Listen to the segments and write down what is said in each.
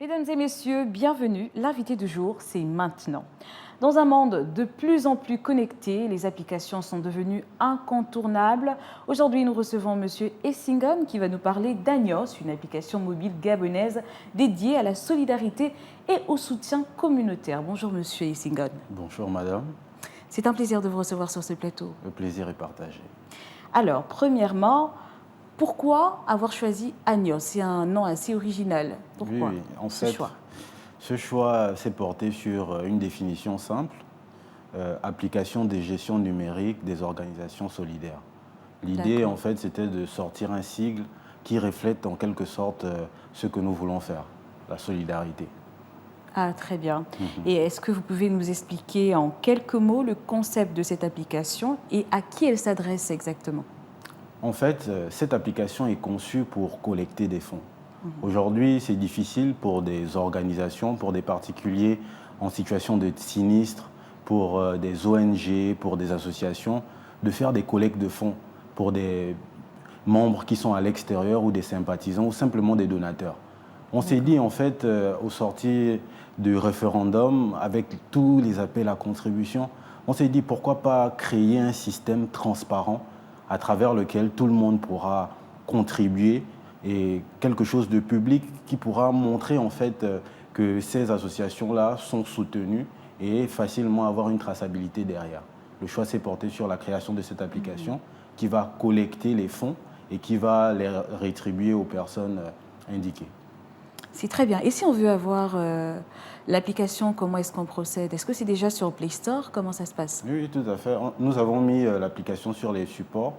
Mesdames et messieurs, bienvenue. L'invité du jour, c'est maintenant. Dans un monde de plus en plus connecté, les applications sont devenues incontournables. Aujourd'hui, nous recevons Monsieur Essingon qui va nous parler d'Agnos, une application mobile gabonaise dédiée à la solidarité et au soutien communautaire. Bonjour Monsieur Essingon. Bonjour madame, C'est un plaisir de vous recevoir sur ce plateau. le plaisir est partagé. Alors, premièrement, pourquoi avoir choisi Agnos? C'est un nom assez original. Pourquoi Oui, en ce fait, choix? ce choix s'est porté sur une définition simple, application des gestions numériques des organisations solidaires. L'idée, D'accord. en fait, c'était de sortir un sigle qui reflète en quelque sorte ce que nous voulons faire, la solidarité. Ah, très bien. Et est-ce que vous pouvez nous expliquer en quelques mots le concept de cette application et à qui elle s'adresse exactement? En fait, cette application est conçue pour collecter des fonds. Aujourd'hui, c'est difficile pour des organisations, pour des particuliers en situation de sinistre, pour des ONG, pour des associations, de faire des collectes de fonds pour des membres qui sont à l'extérieur ou des sympathisants ou simplement des donateurs. On s'est dit en fait, au sortir du référendum, avec tous les appels à contribution, on s'est dit pourquoi pas créer un système transparent à travers lequel tout le monde pourra contribuer et quelque chose de public qui pourra montrer en fait que ces associations-là sont soutenues et facilement avoir une traçabilité derrière. Le choix s'est porté sur la création de cette application qui va collecter les fonds et qui va les rétribuer aux personnes indiquées. C'est très bien. Et si on veut avoir l'application, comment est-ce qu'on procède? Est-ce que c'est déjà sur Play Store? Comment ça se passe? Oui, oui, tout à fait. Nous avons mis l'application sur les supports,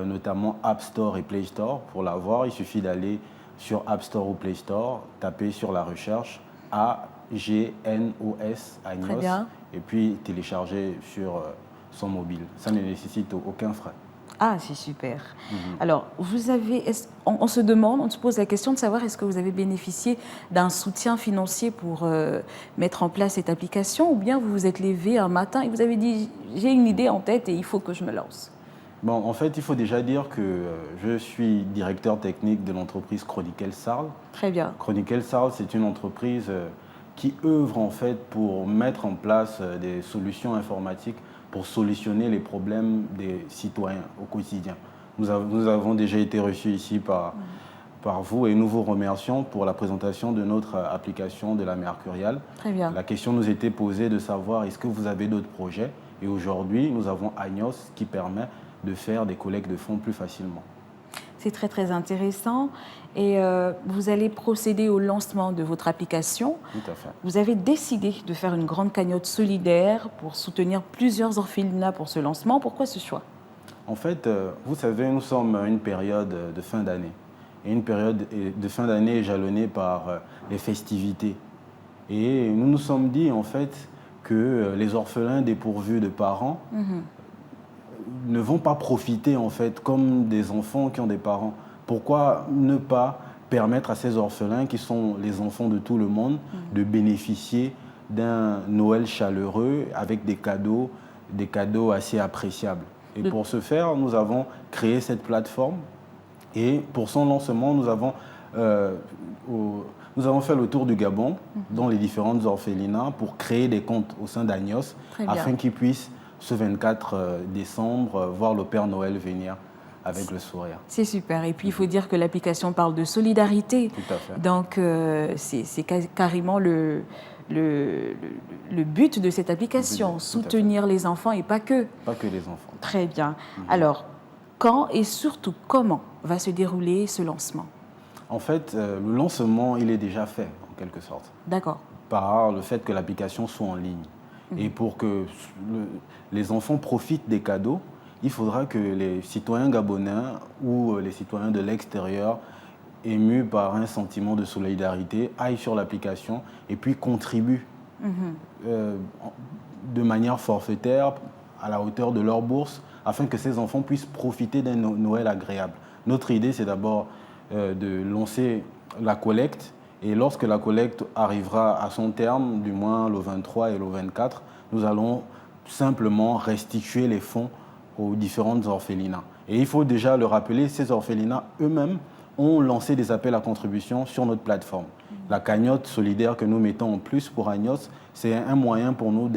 notamment App Store et Play Store. Pour l'avoir, il suffit d'aller sur App Store ou Play Store, taper sur la recherche AGNOS, Très Agnos, bien. et puis télécharger sur son mobile. Ça ne nécessite aucun frais. Ah, c'est super. Alors, on se demande, on se pose la question de savoir est-ce que vous avez bénéficié d'un soutien financier pour mettre en place cette application ou bien vous vous êtes levé un matin et vous avez dit j'ai une idée en tête et il faut que je me lance. Bon, en fait, il faut déjà dire que je suis directeur technique de l'entreprise Chronicle Sarl. Très bien. Chronicle Sarl, c'est une entreprise qui œuvre en fait pour mettre en place des solutions informatiques pour solutionner les problèmes des citoyens au quotidien. Nous avons déjà été reçus ici par vous et nous vous remercions pour la présentation de notre application de la Mercurial. Très bien. La question nous était posée de savoir est-ce que vous avez d'autres projets et aujourd'hui nous avons Agnos qui permet de faire des collectes de fonds plus facilement. C'est très très intéressant. Et vous allez procéder au lancement de votre application. Tout à fait. Vous avez décidé de faire une grande cagnotte solidaire pour soutenir plusieurs orphelinats pour ce lancement. Pourquoi ce choix? En fait, vous savez, nous sommes à une période de fin d'année. Et une période de fin d'année est jalonnée par les festivités. Et nous nous sommes dit, en fait, que les orphelins dépourvus de parents ne vont pas profiter, en fait, comme des enfants qui ont des parents. Pourquoi ne pas permettre à ces orphelins, qui sont les enfants de tout le monde, de bénéficier d'un Noël chaleureux avec des cadeaux assez appréciables. Et pour ce faire, nous avons créé cette plateforme. Et pour son lancement, nous avons fait le tour du Gabon, dans les différentes orphelinats, pour créer des comptes au sein d'Agnos, Très bien. afin qu'ils puissent, ce 24 décembre, voir le Père Noël venir avec le sourire. C'est super. Et puis, il faut dire que l'application parle de solidarité. Tout à fait. Donc, c'est carrément le but de cette application, Tout à fait. soutenir les enfants et pas que. Pas que les enfants. Très bien. Alors, quand et surtout comment va se dérouler ce lancement? En fait, le lancement, il est déjà fait, en quelque sorte, D'accord. par le fait que l'application soit en ligne. Et pour que les enfants profitent des cadeaux, il faudra que les citoyens gabonais ou les citoyens de l'extérieur, émus par un sentiment de solidarité, aillent sur l'application et puis contribuent de manière forfaitaire à la hauteur de leur bourse afin que ces enfants puissent profiter d'un Noël agréable. Notre idée, c'est d'abord de lancer la collecte et lorsque la collecte arrivera à son terme, du moins le 23 et le 24, nous allons simplement restituer les fonds aux différentes orphelinats. Et il faut déjà le rappeler, ces orphelinats eux-mêmes ont lancé des appels à contribution sur notre plateforme. La cagnotte solidaire que nous mettons en plus pour Agnos, c'est un moyen pour nous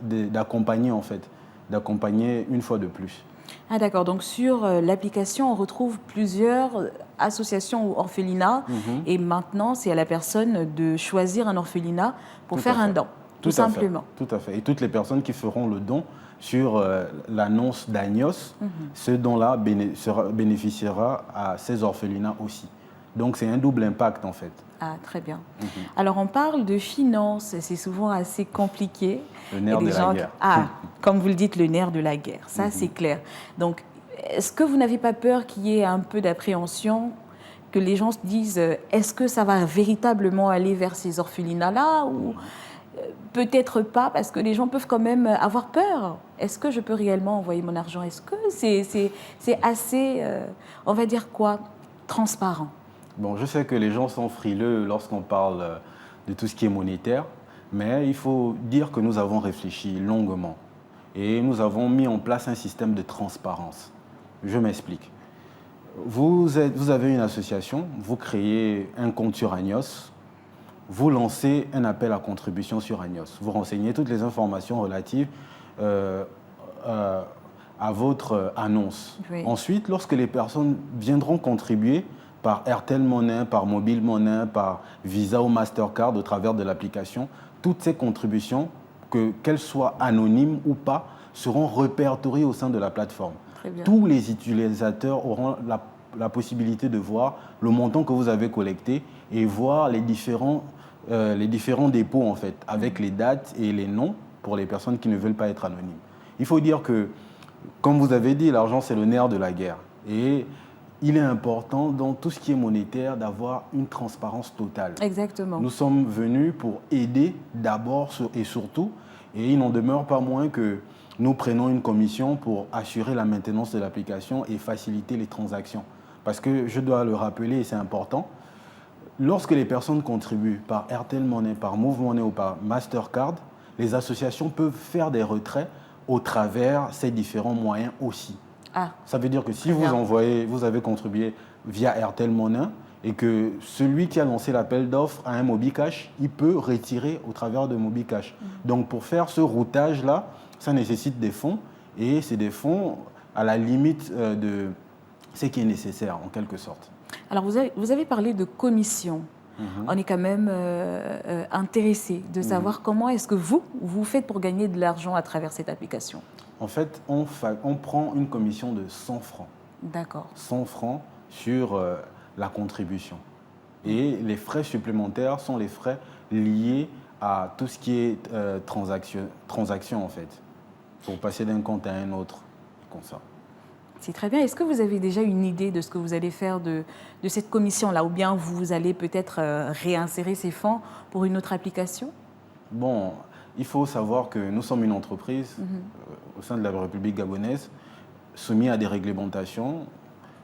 d'accompagner en fait, d'accompagner une fois de plus. Ah d'accord, donc sur l'application, on retrouve plusieurs associations ou orphelinats et maintenant, c'est à la personne de choisir un orphelinat pour faire un don, tout simplement. Tout à fait. Et toutes les personnes qui feront le don sur l'annonce d'Agnos, ce don-là bénéficiera à ces orphelinats aussi. Donc c'est un double impact en fait. Ah, très bien. Alors, on parle de finances, c'est souvent assez compliqué. Le nerf de la guerre. Comme vous le dites, le nerf de la guerre, ça c'est clair. Donc, est-ce que vous n'avez pas peur qu'il y ait un peu d'appréhension, que les gens se disent, est-ce que ça va véritablement aller vers ces orphelinats-là ou peut-être pas, parce que les gens peuvent quand même avoir peur. Est-ce que je peux réellement envoyer mon argent? Est-ce que c'est assez, on va dire quoi, transparent? Bon, je sais que les gens sont frileux lorsqu'on parle de tout ce qui est monétaire, mais il faut dire que nous avons réfléchi longuement et nous avons mis en place un système de transparence. Je m'explique. Vous avez une association, vous créez un compte sur Agnos, vous lancez un appel à contribution sur Agnos, vous renseignez toutes les informations relatives à votre annonce. Oui. Ensuite, lorsque les personnes viendront contribuer, par Airtel Money, par Mobile Money, par Visa ou Mastercard au travers de l'application, toutes ces contributions, qu'elles soient anonymes ou pas, seront répertoriées au sein de la plateforme. Tous les utilisateurs auront la possibilité de voir le montant que vous avez collecté et voir les différents dépôts en fait, avec les dates et les noms pour les personnes qui ne veulent pas être anonymes. Il faut dire que, comme vous avez dit, l'argent c'est le nerf de la guerre. Et il est important, dans tout ce qui est monétaire, d'avoir une transparence totale. Exactement. Nous sommes venus pour aider d'abord et surtout, et il n'en demeure pas moins que nous prenons une commission pour assurer la maintenance de l'application et faciliter les transactions. Parce que je dois le rappeler, et c'est important, lorsque les personnes contribuent par Airtel Money, par Move Money ou par Mastercard, les associations peuvent faire des retraits au travers ces différents moyens aussi. Ça veut dire que si vous avez contribué via Airtel Money et que celui qui a lancé l'appel d'offres a un MobiCash, il peut retirer au travers de MobiCash. Donc pour faire ce routage-là, ça nécessite des fonds et c'est des fonds à la limite de ce qui est nécessaire en quelque sorte. Alors vous avez parlé de commission. On est quand même intéressé de savoir comment est-ce que vous faites pour gagner de l'argent à travers cette application. En fait, on prend une commission de 100 francs. D'accord. 100 francs sur la contribution. Et les frais supplémentaires sont les frais liés à tout ce qui est transaction en fait, pour passer d'un compte à un autre, comme ça. C'est très bien. Est-ce que vous avez déjà une idée de ce que vous allez faire de cette commission-là, ou bien vous allez peut-être réinsérer ces fonds pour une autre application? Bon, il faut savoir que nous sommes une entreprise au sein de la République gabonaise, soumise à des réglementations.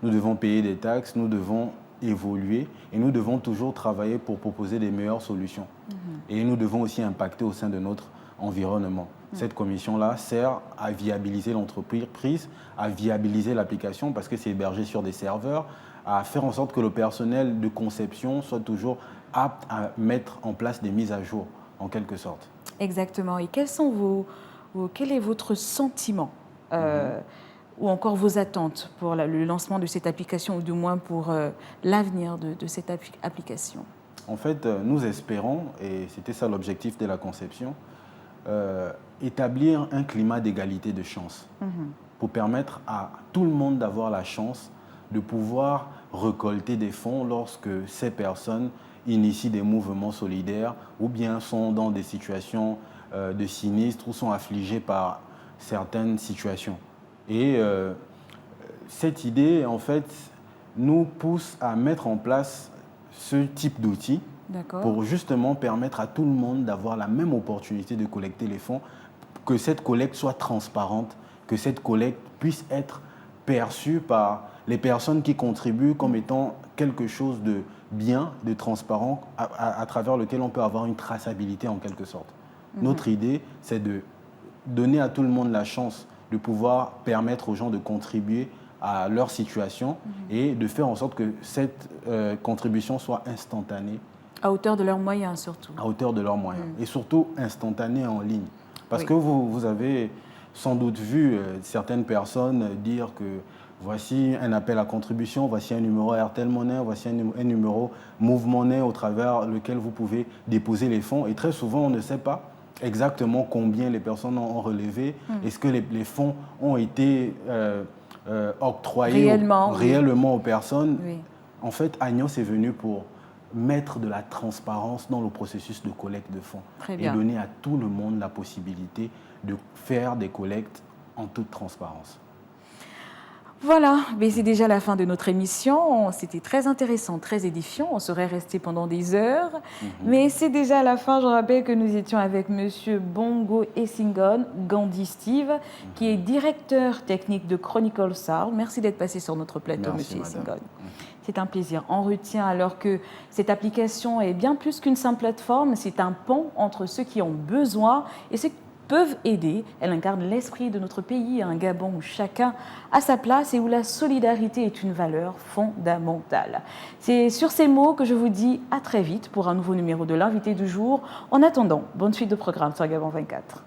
Nous devons payer des taxes, nous devons évoluer et nous devons toujours travailler pour proposer des meilleures solutions. Et nous devons aussi impacter au sein de notre environnement. Cette commission-là sert à viabiliser l'entreprise, à viabiliser l'application parce que c'est hébergé sur des serveurs, à faire en sorte que le personnel de conception soit toujours apte à mettre en place des mises à jour, en quelque sorte. Exactement. Et quel est votre sentiment ou encore vos attentes pour le lancement de cette application, ou du moins pour l'avenir de cette application? En fait, nous espérons, et c'était ça l'objectif de la conception, établir un climat d'égalité de chance pour permettre à tout le monde d'avoir la chance de pouvoir récolter des fonds lorsque ces personnes initient des mouvements solidaires ou bien sont dans des situations de sinistre ou sont affligées par certaines situations. Et cette idée, en fait, nous pousse à mettre en place ce type d'outils pour justement permettre à tout le monde d'avoir la même opportunité de collecter les fonds, que cette collecte soit transparente, que cette collecte puisse être perçue par les personnes qui contribuent comme étant quelque chose de bien, de transparent, à travers lequel on peut avoir une traçabilité en quelque sorte. Notre idée, c'est de donner à tout le monde la chance de pouvoir permettre aux gens de contribuer à leur situation et de faire en sorte que cette contribution soit instantanée. À hauteur de leurs moyens, surtout. À hauteur de leurs moyens. Et surtout instantanée en ligne. Parce que vous avez sans doute vu certaines personnes dire que voici un appel à contribution, voici un numéro Airtel Money, voici un numéro Move Money au travers lequel vous pouvez déposer les fonds. Et très souvent, on ne sait pas exactement combien les personnes ont relevé. Est-ce que les fonds ont été octroyés réellement aux personnes? En fait, Agnos est venu pour mettre de la transparence dans le processus de collecte de fonds et donner à tout le monde la possibilité de faire des collectes en toute transparence. Voilà, mais c'est déjà la fin de notre émission. C'était très intéressant, très édifiant. On serait resté pendant des heures. Mais c'est déjà la fin. Je rappelle que nous étions avec M. Bongo Essingon, Gandhi Steve, qui est directeur technique de Chronicle Sound. Merci d'être passé sur notre plateau, M. Essingon. C'est un plaisir. On retient alors que cette application est bien plus qu'une simple plateforme. C'est un pont entre ceux qui ont besoin et ceux qui peuvent aider. Elle incarne l'esprit de notre pays, un Gabon où chacun a sa place et où la solidarité est une valeur fondamentale. C'est sur ces mots que je vous dis à très vite pour un nouveau numéro de l'invité du jour. En attendant, bonne suite de programme sur Gabon 24.